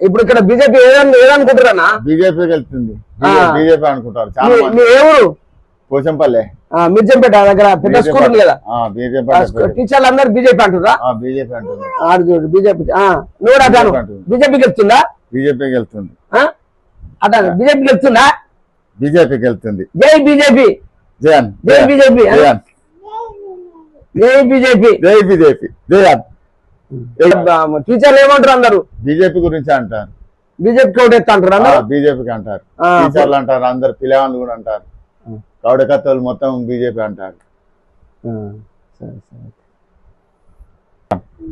ఇప్పుడు ఇక్కడ బీజేపీ ఏదనుకుంటారన్నా? బీజేపీకి వెళ్తుంది, బీజేపీ అనుకుంటారు చాలా మంది. మీ ఏ ఊరు? పోచంపల్లె, మిర్జంపేట దగ్గర పెద్ద స్కూల్ ఉంది కదా, టీచర్లు అందరు బీజేపీ అంటురా? బీజేపీ అంటుంది. చూడు బీజేపీ, నువ్వు కూడా అటాను బీజేపీకి వెళ్తుందా? బీజేపీకి వెళ్తుంది. అటాను బీజేపీకి వెళ్తుందా? బీజేపీకి వెళ్తుంది. జై బీజేపీ, జయన్, జై బీజేపీ, జయన్, జై బీజేపీ, జై బీజేపీ, జయన్. టీచర్లు ఏమంటారు అందరు? బీజేపీ గురించి అంటారు. బీజేపీకి ఓటేస్తా అంటారు అందరు? బీజేపీకి అంటారు, టీచర్లు అంటారు, అందరు పిల్లవాళ్ళు కూడా అంటారు, కౌడకత్తలు మొత్తం బీజేపీ అంటారు.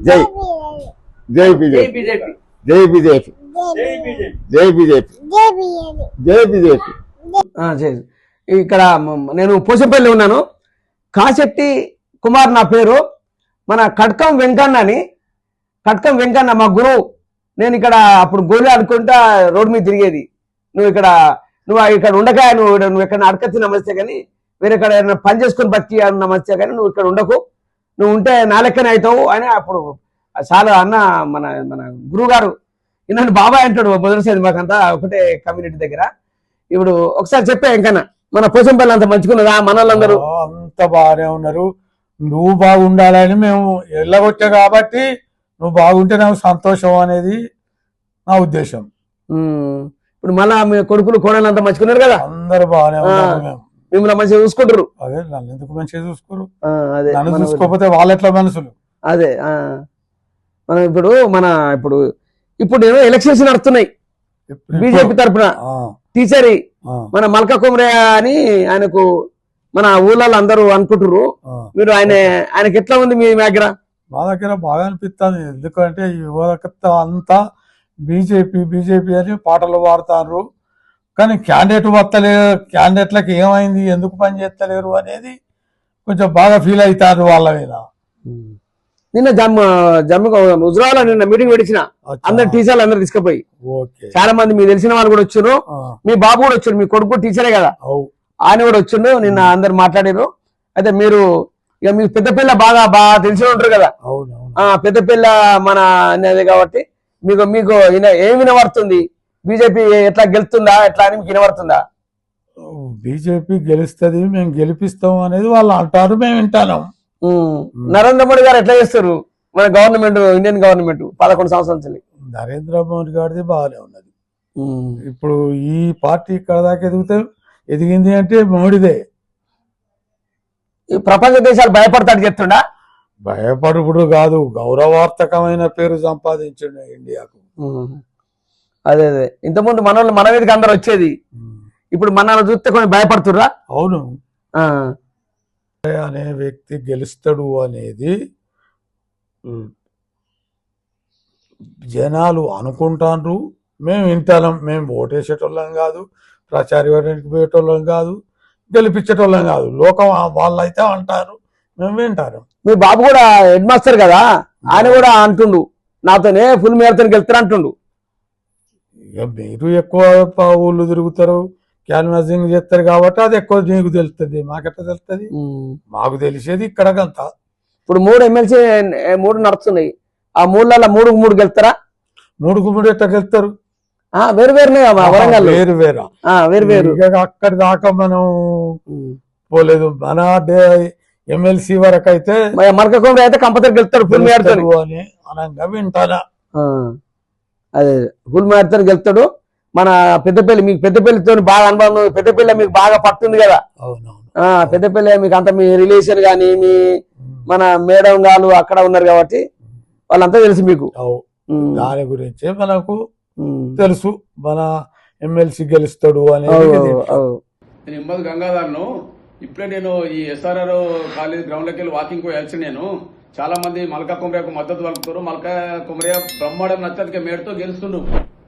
జై జై బీజేపీ, జై బీజేపీ, జై బీజేపీ, జై బీజేపీ. ఇక్కడ నేను పోచంపల్లి ఉన్నాను. కాశెట్టి కుమార్ నా పేరు. మన కట్కం వెంకన్న మా గురువు. నేను ఇక్కడ అప్పుడు గోళీ ఆడుకుంటా రోడ్డు మీద తిరిగేది. నువ్వు ఇక్కడ ఉండకాయ, నువ్వు ఎక్కడ అడకచ్చి నమస్తే కానీ వేరే ఎక్కడ పని చేసుకుని బతికి నమస్తే కానీ నువ్వు ఇక్కడ ఉండకు, నువ్వు ఉంటే నా లెక్కనే అవుతావు అని అప్పుడు చాలా అన్న మన మన గురువు గారు. నన్ను బాబాయ్ అంటాడు మొదటిసారి, మాకంతా ఒకటే కమ్యూనిటీ దగ్గర. ఇప్పుడు ఒకసారి చెప్పా ఇంకన్నా, మన పోచంపల్లి అంత మంచుకున్నదా? మన వాళ్ళందరూ అంత బాగానే ఉన్నారు. నువ్వు బాగుండాలని మేము ఎల్లగొట్టా కాబట్టి నువ్వు బాగుంటే నాకు సంతోషం అనేది నా ఉద్దేశం. ఇప్పుడు మళ్ళా మీ కొడుకులు కోడలు అంతా మంచుకున్నారు కదా? అందరు బాగానే ఉన్నారు, మిమ్మల్ని మంచిగా చూసుకుంటారు. అదే నన్ను ఎందుకు మంచిగా చూసుకోరు? నన్ను చూసుకోకపోతే వాళ్ళెట్లా మనుషులు? అదే మనం ఇప్పుడు నేను ఎలక్షన్స్ నడుస్తున్నాయి బీజేపీ తరఫున. టీచర్ మన మల్కా కుమరే అని ఆయనకు మన ఊళ్ళలో అందరూ అనుకుంటారు. మీరు ఆయనకి ఎట్లా ఉంది మీ దగ్గర? మా దగ్గర బాగా అనిపిస్తుంది. ఎందుకంటే యువత అంతా బీజేపీ అని పాటలు పాడుతారు, కానీ క్యాండిడేట్లకు ఏమైంది, ఎందుకు పని చేస్తలేరు అనేది కొంచెం బాగా ఫీల్ అవుతారు వాళ్ళ మీద. నిన్న హుజరాబాద్ నిన్న మీటింగ్ పెట్టించిన అందరు టీచర్లు అందరు తీసుకుపోయి, చాలా మంది మీకు తెలిసిన వాళ్ళు కూడా వచ్చారు. మీ బాబు కూడా వచ్చారు, మీ కొడుకు టీచరే కదా, ఆయన కూడా వచ్చిండు. నిన్న అందరు మాట్లాడారు. అయితే మీరు ఇక మీకు పెద్దపిల్ల బాగా తెలిసి ఉంటారు కదా, పెద్దపిల్ల మన అనేది కాబట్టి మీకు ఏం వినబడుతుంది? బీజేపీ ఎట్లా గెలుస్తుందా ఎట్లా అని మీకు వినబడుతుందా? బీజేపీ గెలుస్తుంది, మేము గెలిపిస్తాం అనేది వాళ్ళు అంటారు, మేము వింటాను. నరేంద్ర మోడీ గారు ఎట్లా చేస్తారు మన గవర్నమెంట్, ఇండియన్ గవర్నమెంట్ 11 సంవత్సరాల నుంచి? నరేంద్ర మోడీ గారిది బాగానే ఉన్నది. ఇప్పుడు ఈ పార్టీ ఇక్కడ దాకా ఎదిగింది అంటే మోడీదే. ఈ ప్రపంచ దేశాలు భయపడతాడు చెప్తుండా? భయపడుడు కాదు, గౌరవార్థకమైన పేరు సంపాదించండి ఇండియాకు. అదే ఇంతకుముందు మన మీదకి అందరు వచ్చేది, ఇప్పుడు మనల్ని చూస్తే కొంచెం భయపడుతుర్రా? అవును, అనే వ్యక్తి గెలుస్తాడు అనేది జనాలు అనుకుంటారు, మేము వింటాం. మేము ఓటేసేటోళ్ళం కాదు, ప్రచారానికి పోయేటోళ్ళం కాదు, గెలిపించేటోళ్ళం కాదు. లోకం వాళ్ళైతే అంటారు, మేము వింటారు. మీ బాబు కూడా హెడ్ మాస్టర్ కదా, ఆయన కూడా అంటుండు నాతోనే ఫుల్ మేరతో గెలుతారు అంటుండు. ఇక మీరు ఎక్కువ ఊళ్ళు తిరుగుతారు, క్యాన్వాసింగ్ చేస్తారు కాబట్టి అది ఎక్కువ నీకు తెలుస్తుంది, మాకెట్లా తెలుస్తుంది? మాకు తెలిసేది ఇక్కడకంతా. ఇప్పుడు 3 ఎమ్మెల్సీ 3 నడుస్తున్నాయి, ఆ 3లలో 3 గెలుతారా? 3 ఎట్లా గెలుతారు? వేరు వరంగల్ వేరు. అక్కడి దాకా మనం పోలేదు. మన ఎమ్మెల్సీ వరకు అయితే మల్కకోమరే అయితే కంపల్సరీ గెలుతాడు ఫుల్ మేరతో అని అనంగా వింటారా? అదే ఫుల్ మేరతో గెలుతాడు. మన పెద్దపల్లి, మీకు పెద్దపల్లితో బాగా అనుభవం, పెద్దపల్లి మీకు బాగా పట్టుంది కదా. పెద్దపల్లి మీకు అంత మీ రిలేషన్ గాని మీ మన మేడం గారు అక్కడ ఉన్నారు కాబట్టి వాళ్ళంతా తెలుసు మీకు. దాని గురించి మనకు తెలుసు, మన ఎమ్మెల్సీ గెలుస్తాడు అనేది. నేను హిమ్మత్ గంగాధర్ను. ఇప్పుడే నేను ఈ ఎస్ఆర్ఆర్ కాలేజ్ గ్రౌండ్లోకి వెళ్ళి వాకింగ్ పోయాల్సి, నేను చాలా మంది మల్కా కుమరేకు మద్దతు పలుకుతారు. మల్కా కుమరే బ్రహ్మాండం నచ్చటికే మేడతో గెలుస్తుండు.